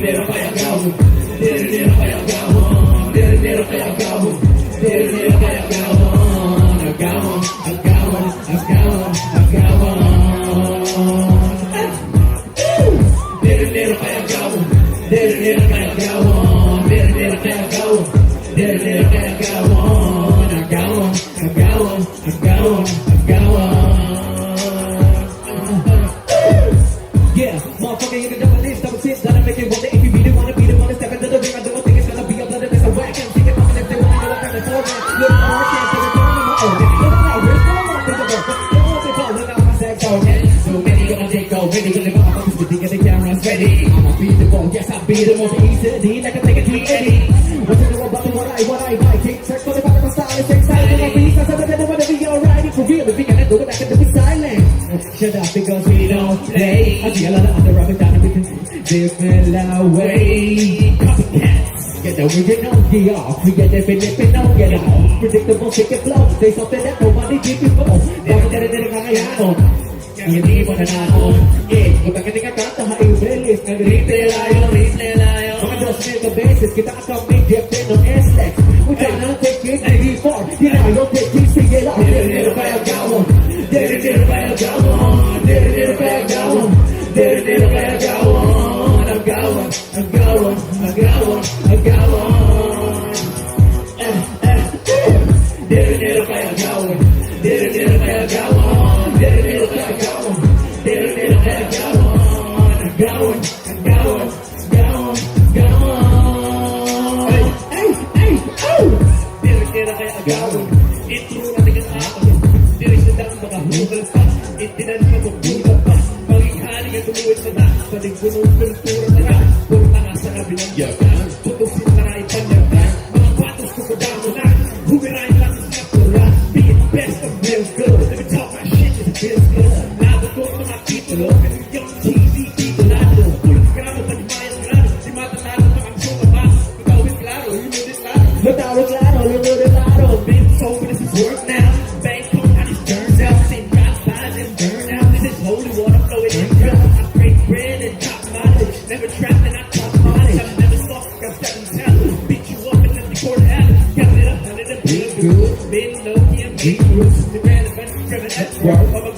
Dero kaya gabo, dero kaya gabo, dero kaya gabo, dero kaya gabo, agawo, agawo, agawo, agawo. Dero kaya gabo, dero kaya gabo, dero kaya gabo, dero kaya gabo, agawo, agawo, agawo, agawo. Yeah, motherfucker, you know this double shit, gotta make it one day. If you really wanna be the one to step into the ring, I don't think it's gonna be a blood and it's a whack. And see it coming if they wanna know what kind of soul man. Look, I can't say it's on my own. Look at how we're going on, think about it. Don't want to go, look out my sex, okay? So many gonna take over, ready to live up, I'm just thinking the camera's ready. I'ma be the ball, yes, I'll be the most easy. Like I take it to Eddie. What you know about me, what I like. Take search for the back of my style, it's exciting. My beats, I said that I wanna be alright. For real, if we can do it, I can do it silent. Shut up because we don't play. I see a lot of other rappers down and we can different way. Copycats, get the original, the all creative and if it don't get out. Predictable, shake it flow. Say something that nobody did before. Never did it, didn't kakayanon. Hindi mo na naon. Kung bakit ka kanta, ha-i-release. Nag-retail ayo. Mga 2 mega bases, kita ka kami, dipin ng S-Lex. We tryna take it, 94. Dinayo, take it, sige lang. Dero kaya gawon. Dero kaya gawon. Dero kaya gawon. Dero kaya gawon. Agawon, agawon, agawon, agawon. Dero kaya gawon. Dero kaya gawon. Dero kaya gawon. Dero kaya gawon. Agawon, agawon, agawon, agawon. Ay, oh! Dero kaya agawon. Intro natin ang akon. Dero sa dang makahugal pa. Itinan ka magbuga pa. Paghihali ang tumuwid sa na. Paligpunong kultura na na. Puro na nga sa kabilang yagan. Tutusin na nga ipanyagan. Mga patos ko kodamo na. Humirahin lang sa snapura. Be it best of real good. Let me talk my shit, it feels good. Lado ko mga titulo. Yung cheesy titulado. Pulot gramo, panimayang gramo. Di matalado pa ang show ba? Matawid klaro, lumudit klaro. Matawid klaro, lumudit klaro. Been told this is work now. Bank home, how this turns out. Same God size and burn out. This is holy water flowing in drought. I break bread and top mileage. Never trapped and I top mileage. I'm never soft, got 7 talent. Beat you up and let the court have it. Got it up, 100 and been good. Been low, yeah, big roots. The man of frivolous work of a